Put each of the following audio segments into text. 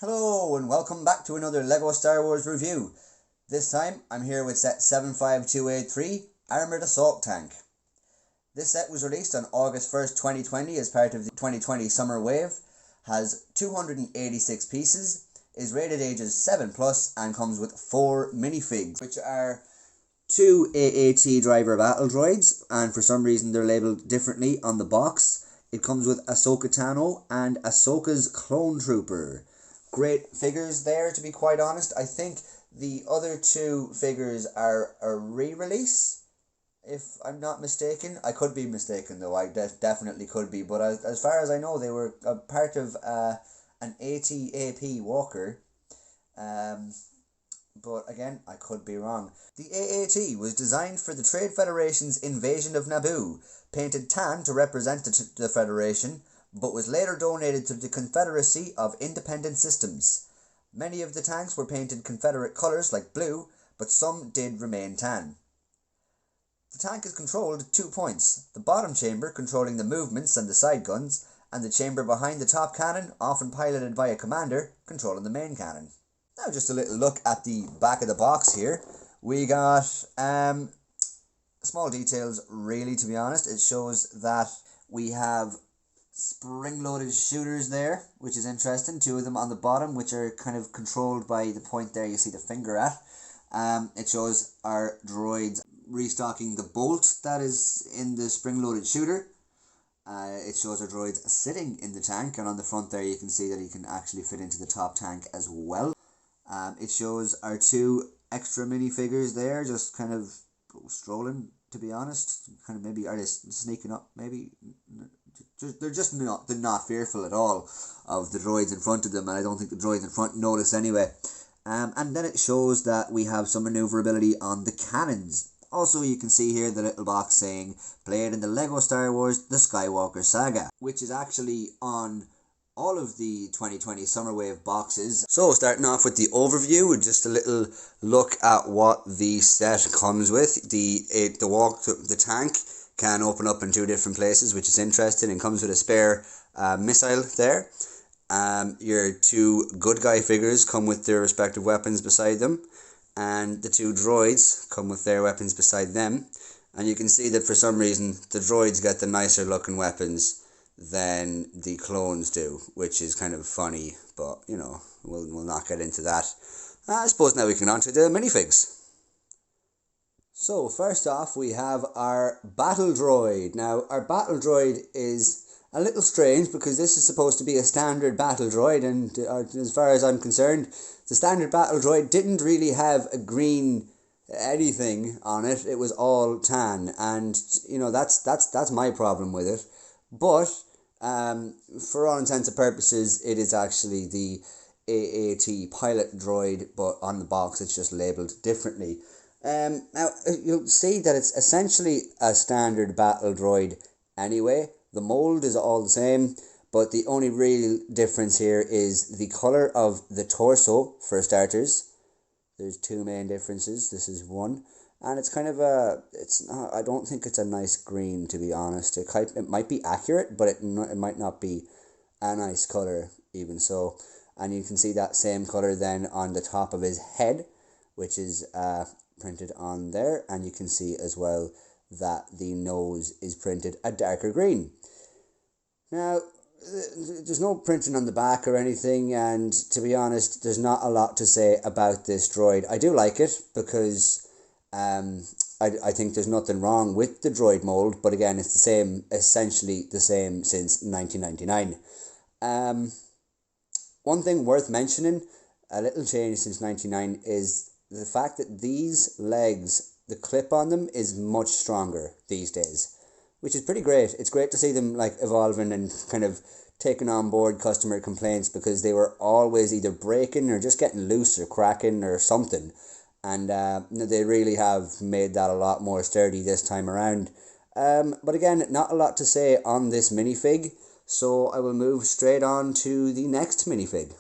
Hello and welcome back to another LEGO Star Wars review. This time I'm here with set 75283, Armoured Assault Tank. This set was released on August 1st, 2020 as part of the 2020 Summer Wave, has 286 pieces, is rated ages 7+, and comes with 4 minifigs, which are 2 AAT driver battle droids, and for some reason they're labelled differently on the box. It comes with Ahsoka Tano and Ahsoka's Clone Trooper. Great figures there, to be quite honest. I think the other two figures are a re-release, if I'm not mistaken. I could be mistaken though, I definitely could be, but as far as I know they were a part of an AT-AP Walker, but again, I could be wrong. The AAT was designed for the Trade Federation's invasion of Naboo, painted tan to represent the Federation, but was later donated to the Confederacy of Independent Systems. Many of the tanks were painted Confederate colours like blue, but some did remain tan. The tank is controlled at 2 points, the bottom chamber controlling the movements and the side guns, and the chamber behind the top cannon, often piloted by a commander, controlling the main cannon. Now just a little look at the back of the box here. We got small details really, to be honest. It shows that we have spring-loaded shooters there, which is interesting. 2 of them on the bottom, which are kind of controlled by the point there you see the finger at. It shows our droids restocking the bolt that is in the spring-loaded shooter. It shows our droids sitting in the tank, and on the front there you can see that he can actually fit into the top tank as well. It shows our 2 extra minifigures there, just kind of strolling, to be honest. Kind of maybe, are they sneaking up? Maybe. They're not fearful at all of the droids in front of them, and I don't think the droids in front notice anyway. And then it shows that we have some maneuverability on the cannons. Also, you can see here the little box saying, played in the LEGO Star Wars The Skywalker Saga, which is actually on all of the 2020 Summer Wave boxes. So, starting off with the overview, with just a little look at what the set comes with. The tank can open up in 2 different places, which is interesting, and comes with a spare missile there. Your 2 good guy figures come with their respective weapons beside them, and the 2 droids come with their weapons beside them. And you can see that for some reason the droids get the nicer looking weapons than the clones do, which is kind of funny, but you know, we'll not get into that. I suppose now we can on to the minifigs. So first off, we have our battle droid. Now, our battle droid is a little strange because this is supposed to be a standard battle droid, and as far as I'm concerned, the standard battle droid didn't really have a green anything on it. It was all tan, and you know, that's my problem with it. But for all intents and purposes, it is actually the AAT pilot droid, but on the box it's just labelled differently. Now, you'll see that it's essentially a standard battle droid anyway. The mould is all the same, but the only real difference here is the colour of the torso, for starters. There's 2 main differences. This is one. And it's kind of I don't think it's a nice green, to be honest. It might be accurate, but it might not be a nice colour, even so. And you can see that same colour then on the top of his head, which is printed on there, and you can see as well that the nose is printed a darker green. Now, there's no printing on the back or anything, and to be honest, there's not a lot to say about this droid. I do like it because I think there's nothing wrong with the droid mold, but again, it's essentially the same since 1999. One thing worth mentioning, a little change since 1999, is the fact that these legs, the clip on them is much stronger these days, which is pretty great. It's great to see them like evolving and kind of taking on board customer complaints, because they were always either breaking or just getting loose or cracking or something, and they really have made that a lot more sturdy this time around. But again, not a lot to say on this minifig, so I will move straight on to the next minifig.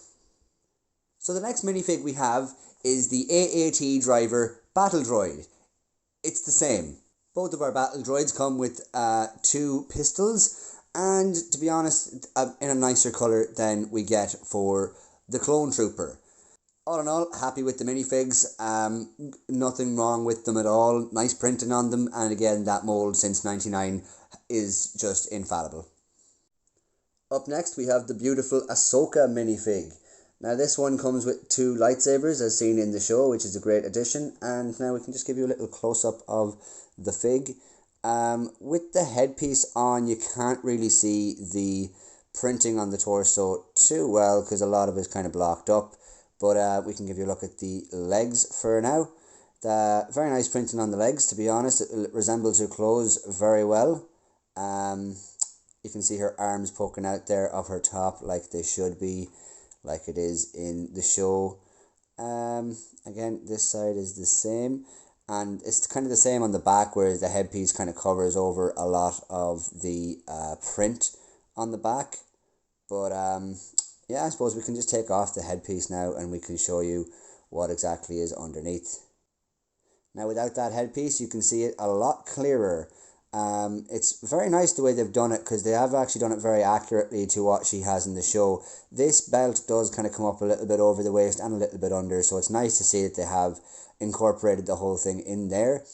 So the next minifig we have is the AAT driver battle droid. It's the same. Both of our battle droids come with 2 pistols, and to be honest, in a nicer colour than we get for the Clone Trooper. All in all, happy with the minifigs. Nothing wrong with them at all. Nice printing on them, and again, that mold since '99 is just infallible. Up next, we have the beautiful Ahsoka minifig. Now, this one comes with two lightsabers, as seen in the show, which is a great addition. And now we can just give you a little close up of the fig. With the headpiece on, you can't really see the printing on the torso too well because a lot of it's kind of blocked up. But we can give you a look at the legs for now. Very nice printing on the legs, to be honest. It resembles her clothes very well. You can see her arms poking out there of her top like they should be, like it is in the show. Again, this side is the same. And it's kind of the same on the back where the headpiece kind of covers over a lot of the print on the back. But yeah, I suppose we can just take off the headpiece now and we can show you what exactly is underneath. Now without that headpiece, you can see it a lot clearer. It's very nice the way they've done it because they have actually done it very accurately to what she has in the show. This belt does kind of come up a little bit over the waist and a little bit under, so it's nice to see that they have incorporated the whole thing in there.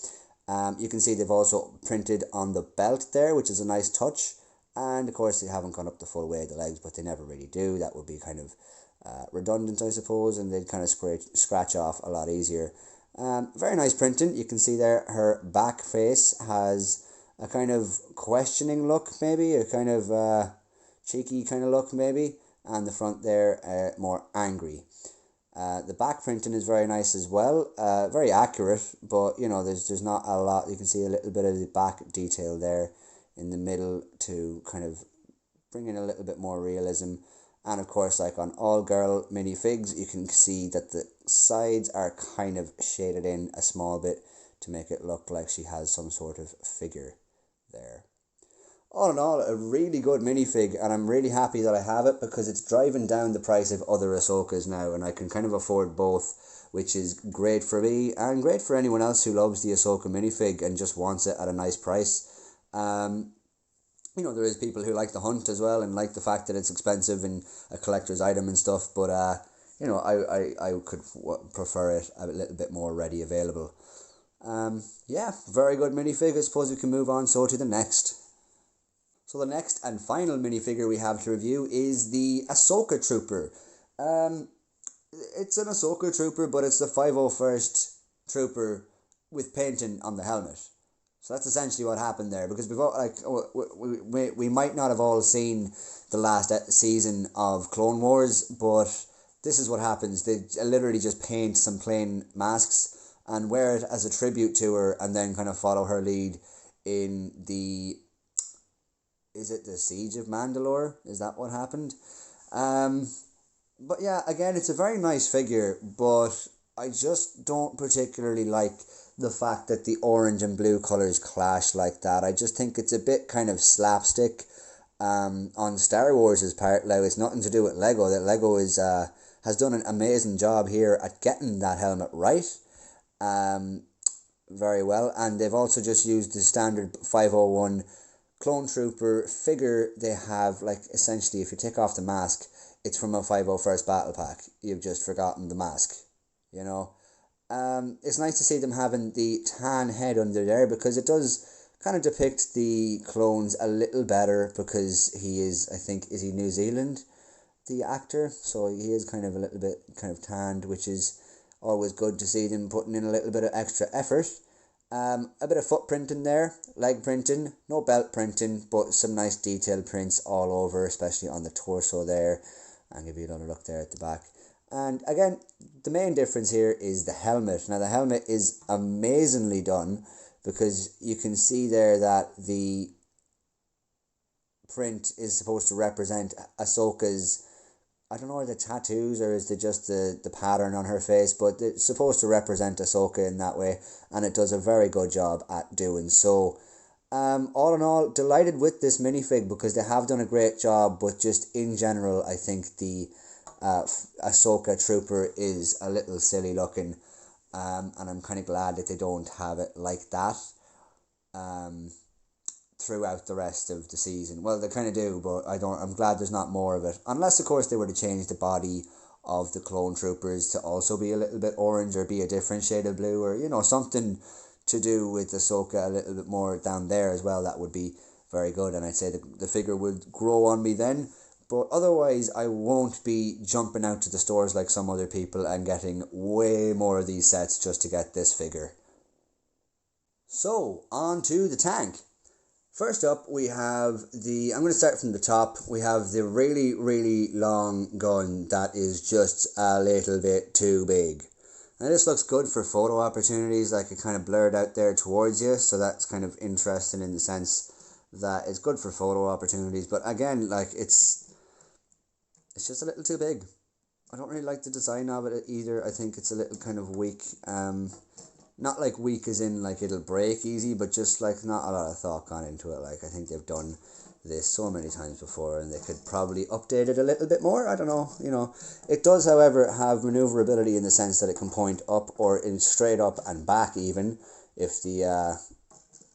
You can see they've also printed on the belt there, which is a nice touch. And of course they haven't gone up the full way of the legs, but they never really do. That would be kind of redundant, I suppose, and they'd kind of scratch off a lot easier. Very nice printing. You can see there her back face has a kind of questioning look, maybe, a kind of cheeky kind of look, maybe, and the front there more angry. The back printing is very nice as well, very accurate, but you know there's not a lot. You can see a little bit of the back detail there in the middle to kind of bring in a little bit more realism. And of course, like on all girl minifigs, you can see that the sides are kind of shaded in a small bit to make it look like she has some sort of figure there. All in all, a really good minifig, and I'm really happy that I have it because it's driving down the price of other Ahsokas now, and I can kind of afford both, which is great for me and great for anyone else who loves the Ahsoka minifig and just wants it at a nice price. You know, there is people who like the hunt as well and like the fact that it's expensive and a collector's item and stuff, but you know, I could prefer it a little bit more ready available. Yeah, very good minifig. I suppose we can move on to the next. So the next and final minifigure we have to review is the Ahsoka Trooper. It's an Ahsoka Trooper, but it's the 501st Trooper with painting on the helmet. So that's essentially what happened there, because we might not have all seen the last season of Clone Wars, but this is what happens. They literally just paint some plain masks and wear it as a tribute to her, and then kind of follow her lead in the... Is it the Siege of Mandalore? Is that what happened? But yeah, again, it's a very nice figure, but I just don't particularly like the fact that the orange and blue colours clash like that. I just think it's a bit kind of slapstick on Star Wars' part. Now, it's nothing to do with Lego. That Lego is has done an amazing job here at getting that helmet right. Very well. And they've also just used the standard 501 Clone Trooper figure they have. Like, essentially, if you take off the mask, it's from a 501st Battle Pack. You've just forgotten the mask, you know. It's nice to see them having the tan head under there, because it does kind of depict the clones a little better, because he is, I think, is he New Zealand, the actor? So he is kind of a little bit kind of tanned, which is always good to see them putting in a little bit of extra effort. A bit of foot printing there, leg printing, no belt printing, but some nice detailed prints all over, especially on the torso there. I'll give you another look there at the back. And again, the main difference here is the helmet. Now, the helmet is amazingly done, because you can see there that the print is supposed to represent Ahsoka's, I don't know, are the tattoos or is it just the pattern on her face, but it's supposed to represent Ahsoka in that way, and it does a very good job at doing so. All in all, delighted with this minifig, because they have done a great job, but just in general, I think the Ahsoka Trooper is a little silly looking, and I'm kind of glad that they don't have it like that throughout the rest of the season. Well, they kind of do, but I'm glad there's not more of it, unless of course they were to change the body of the clone troopers to also be a little bit orange or be a different shade of blue, or something to do with Ahsoka a little bit more down there as well. That would be very good, and I'd say the figure would grow on me then. But otherwise, I won't be jumping out to the stores like some other people and getting way more of these sets just to get this figure. So, on to the tank. First up, we have I'm going to start from the top. We have the really, really long gun that is just a little bit too big. Now this looks good for photo opportunities, like it kind of blurred out there towards you, so that's kind of interesting in the sense that it's good for photo opportunities. But again, like it's just a little too big. I don't really like the design of it either. I think it's a little kind of weak. Not like weak as in like it'll break easy, but just like not a lot of thought gone into it. Like I think they've done this so many times before and they could probably update it a little bit more. I don't know, It does, however, have maneuverability in the sense that it can point up or in straight up and back even if the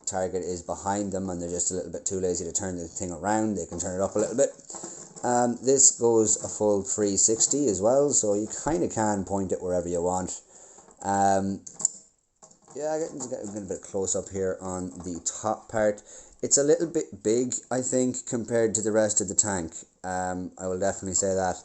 target is behind them and they're just a little bit too lazy to turn the thing around. They can turn it up a little bit. This goes a full 360 as well, so you kind of can point it wherever you want. Yeah, getting a bit close up here on the top part. It's a little bit big, I think, compared to the rest of the tank. I will definitely say that.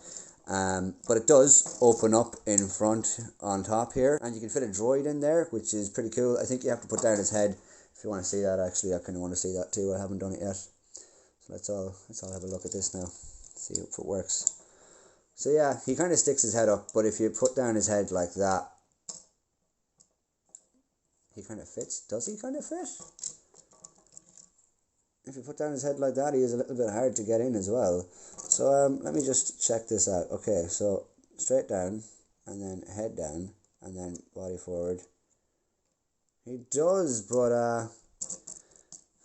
But it does open up in front on top here, and you can fit a droid in there, which is pretty cool. I think you have to put down his head if you want to see that. Actually, I kind of want to see that too. I haven't done it yet, so let's all have a look at this now. See if it works. So yeah, he kind of sticks his head up, but if you put down his head like that, he kind of fits. Does he kind of fit? If you put down his head like that, he is a little bit hard to get in as well. So let me just check this out. Okay, so straight down, and then head down, and then body forward. He does, but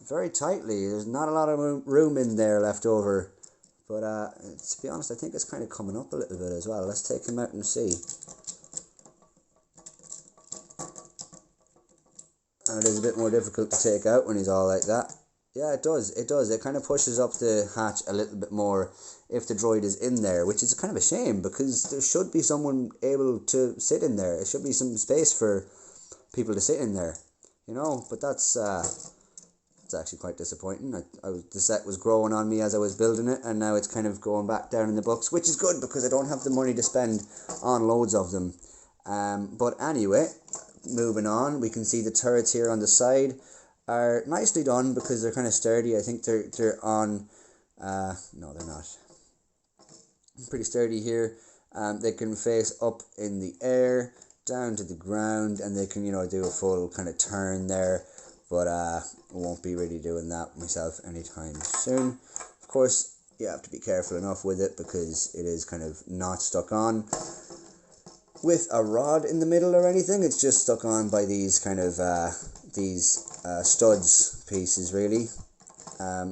very tightly. There's not a lot of room in there left over. But to be honest, I think it's kind of coming up a little bit as well. Let's take him out and see. And it is a bit more difficult to take out when he's all like that. Yeah, it does. It kind of pushes up the hatch a little bit more if the droid is in there, which is kind of a shame because there should be someone able to sit in there. There should be some space for people to sit in there, But that's it's actually quite disappointing. The set was growing on me as I was building it, and now it's kind of going back down in the books, which is good because I don't have the money to spend on loads of them. But anyway, moving on, we can see the turrets here on the side are nicely done because they're kind of sturdy. I think they're on, no they're not, pretty sturdy here. They can face up in the air, down to the ground, and they can, do a full kind of turn there, but won't be really doing that myself anytime soon. Of course, you have to be careful enough with it because it is kind of not stuck on with a rod in the middle or anything. It's just stuck on by these kind of studs pieces, really.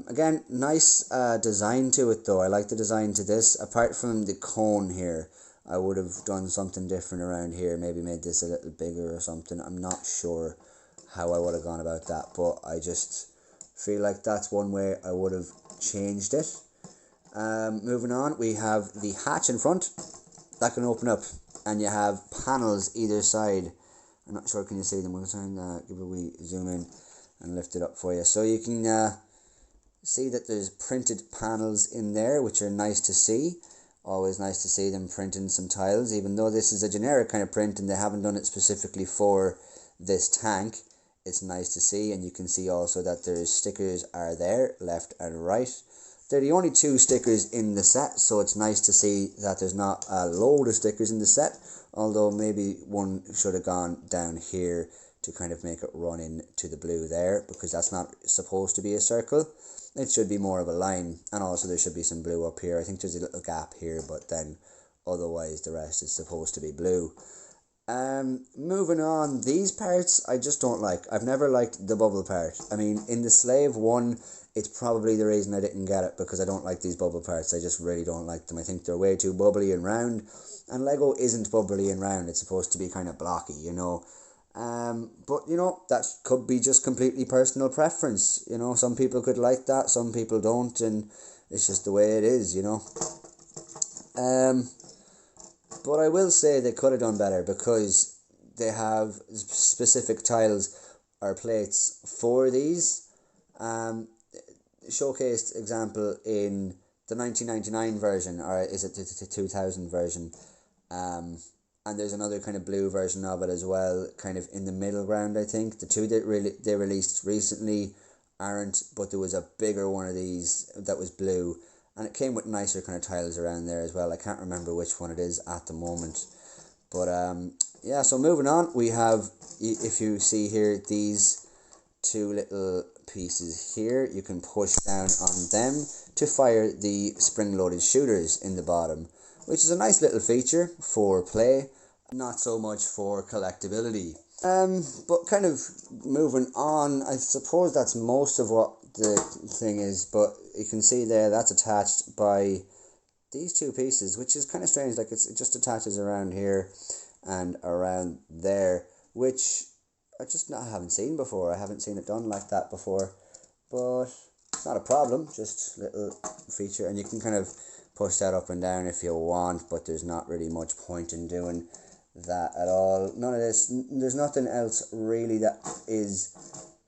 Again, nice design to it though. I like the design to this. Apart from the cone here, I would have done something different around here. Maybe made this a little bigger or something. I'm not sure how I would have gone about that, but I just feel like that's one way I would have changed it. Moving on, we have the hatch in front that can open up, and you have panels either side. I'm not sure, can you see them? We'll try and give a wee zoom in and lift it up for you. So you can see that there's printed panels in there, which are nice to see. Always nice to see them printing some tiles, even though this is a generic kind of print and they haven't done it specifically for this tank. It's nice to see, and you can see also that there's stickers are there, left and right. They're the only two stickers in the set, so it's nice to see that there's not a load of stickers in the set, although maybe one should have gone down here to kind of make it run into the blue there, because that's not supposed to be a circle. It should be more of a line, and also there should be some blue up here. I think there's a little gap here, but then otherwise the rest is supposed to be blue. Moving on, these parts I just don't like. I've never liked the bubble part. I mean, in the Slave one, it's probably the reason I didn't get it, because I don't like these bubble parts. I just really don't like them. I think they're way too bubbly and round, and Lego isn't bubbly and round. It's supposed to be kind of blocky, but that could be just completely personal preference. Some people could like that, some people don't, and it's just the way it is. But I will say they could have done better because they have specific tiles or plates for these. Showcased example in the 1999 version, or is it the 2000 version? And there's another kind of blue version of it as well, kind of in the middle ground, I think. The two that they released recently aren't, but there was a bigger one of these that was blue, and it came with nicer kind of tiles around there as well. I can't remember which one it is at the moment. But yeah, so moving on, we have, if you see here, these two little pieces here. You can push down on them to fire the spring-loaded shooters in the bottom, which is a nice little feature for play, not so much for collectability. But kind of moving on, I suppose that's most of what the thing is, but you can see there that's attached by these two pieces, which is kind of strange. Like, it just attaches around here and around there, which I just haven't seen before. I haven't seen it done like that before, but it's not a problem, just a little feature, and you can kind of push that up and down if you want, but there's not really much point in doing that at all. None of this, there's nothing else really that is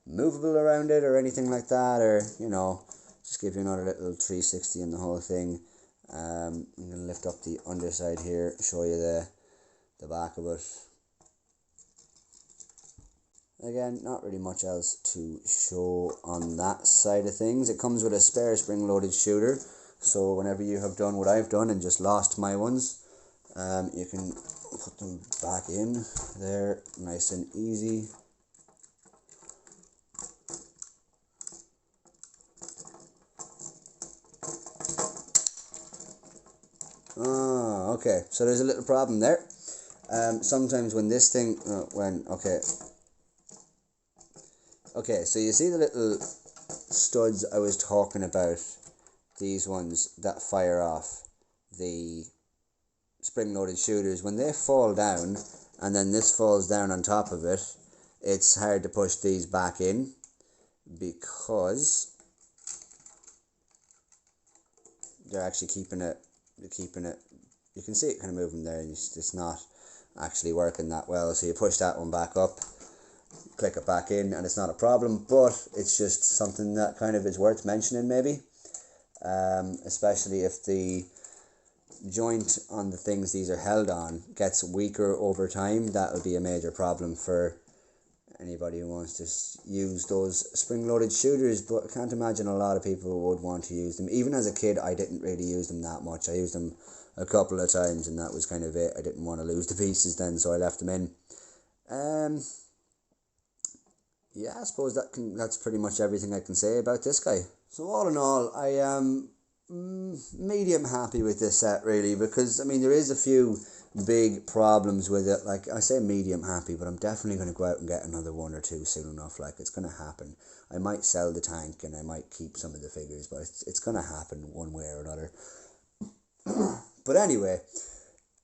movable around it or anything like that, or, you know, just give you another little 360 in the whole thing. I'm going to lift up the underside here, show you the back of it. Again, not really much else to show on that side of things. It comes with a spare spring-loaded shooter, so whenever you have done what I've done and just lost my ones, you can put them back in there, nice and easy. Okay, so there's a little problem there. Sometimes when this thing, okay, so you see the little studs I was talking about, these ones that fire off the spring-loaded shooters, when they fall down and then this falls down on top of it, it's hard to push these back in because they're actually keeping it, you can see it kind of moving there, and it's not actually working that well. So you push that one back up, click it back in, and it's not a problem, but it's just something that kind of is worth mentioning maybe, especially if the joint on the things these are held on gets weaker over time. That will be a major problem for anybody who wants to use those spring-loaded shooters, but I can't imagine a lot of people would want to use them. Even as a kid, I didn't really use them that much. I used them a couple of times, and that was kind of it. I didn't want to lose the pieces then, so I left them in. Yeah, I suppose that's pretty much everything I can say about this guy. So all in all, I am medium happy with this set, really, because, I mean, there is a few big problems with it. Like, I say medium happy, but I'm definitely going to go out and get another one or two soon enough. Like, it's going to happen. I might sell the tank and I might keep some of the figures, but it's going to happen one way or another. But anyway,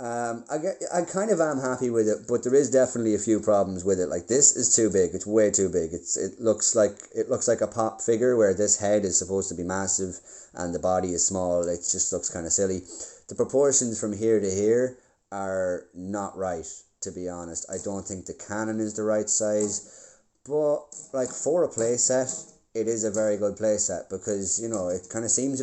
I kind of am happy with it, but there is definitely a few problems with it. Like, this is too big. It's way too big. It looks like a pop figure where this head is supposed to be massive and the body is small. It just looks kind of silly. The proportions from here to here are not right, to be honest. I don't think the cannon is the right size, but like for a play set, it is a very good play set because, you know, it kind of seems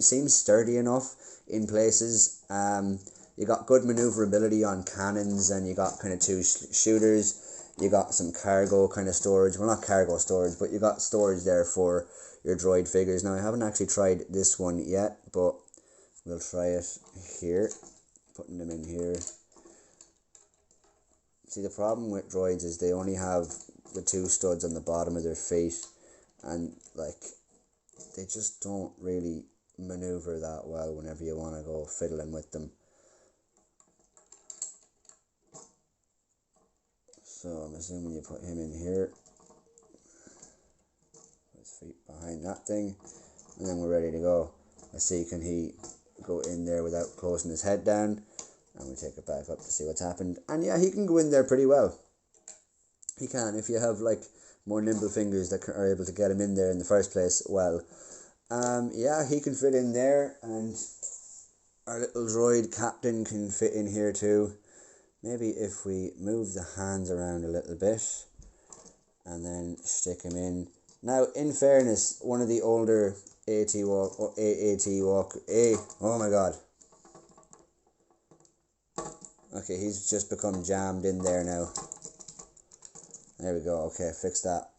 seems sturdy enough in places. You got good maneuverability on cannons, and you got kind of two shooters. You got some cargo kind of storage. Well, not cargo storage, but you got storage there for your droid figures. Now, I haven't actually tried this one yet, but we'll try it here. Putting them in here. See, the problem with droids is they only have the two studs on the bottom of their feet, and like they just don't really maneuver that well whenever you want to go fiddling with them. So I'm assuming you put him in here, his feet behind that thing, and then we're ready to go. Let's see, can he go in there without closing his head down? And we take it back up to see what's happened. And yeah, he can go in there pretty well. He can, if you have like more nimble fingers that are able to get him in there in the first place. Well, yeah, he can fit in there, and Our little droid captain can fit in here too. Maybe if we move the hands around a little bit and then stick him in. Now, in fairness, one of the older oh my god. Okay, he's just become jammed in there now. There we go. Okay, fix that.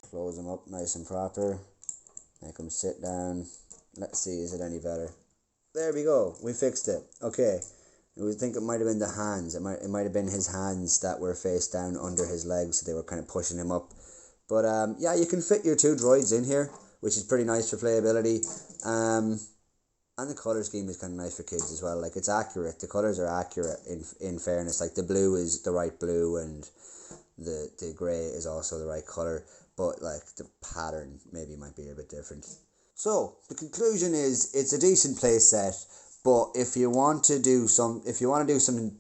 Close him up nice and proper. Make him sit down. Let's see, is it any better? There we go. We fixed it. Okay. I think it might have been the hands. It might have been his hands that were face down under his legs, so they were kind of pushing him up. But yeah, you can fit your two droids in here, which is pretty nice for playability. And the colour scheme is kind of nice for kids as well. Like, it's accurate. The colours are accurate in fairness. Like, the blue is the right blue and the grey is also the right colour. But, like, the pattern maybe might be a bit different. So, the conclusion is it's a decent play set. But if you want to do some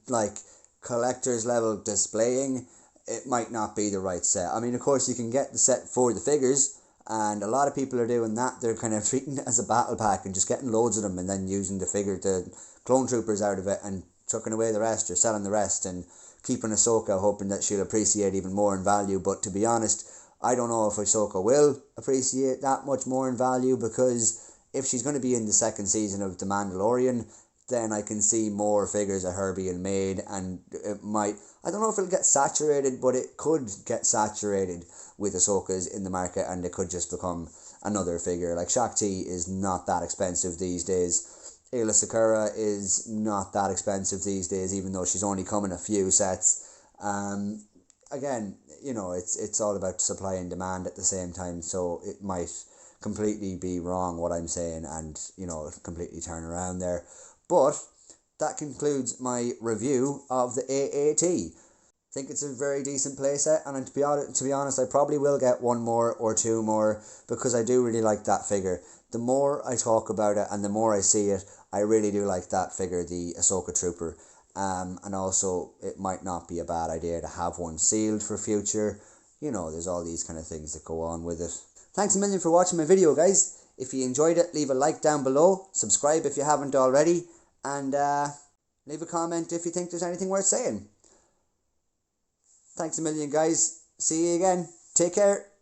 like collector's level displaying, it might not be the right set. I mean, of course, you can get the set for the figures, and a lot of people are doing that. They're kind of treating it as a battle pack and just getting loads of them and then using the figure to clone troopers out of it and chucking away the rest or selling the rest and keeping Ahsoka, hoping that she'll appreciate even more in value. But to be honest, I don't know if Ahsoka will appreciate that much more in value, because if she's going to be in the second season of The Mandalorian, then I can see more figures of her being made, and it might, I don't know if it'll get saturated, but it could get saturated with Ahsoka's in the market, and it could just become another figure. Like, Shakti is not that expensive these days. Ayla Sakura is not that expensive these days, even though she's only come in a few sets. Again, you know, it's all about supply and demand at the same time, so it might completely be wrong what I'm saying, and, you know, completely turn around there. But that concludes my review of the AAT. I think it's a very decent playset, and to be honest, I probably will get one more or two more, because I do really like that figure. The more I talk about it and the more I see it, I really do like that figure, the Ahsoka Trooper. And also, it might not be a bad idea to have one sealed for future. You know, there's all these kind of things that go on with it. Thanks a million for watching my video, guys. If you enjoyed it, leave a like down below, subscribe if you haven't already, and leave a comment if you think there's anything worth saying. Thanks a million, guys. See you again. Take care.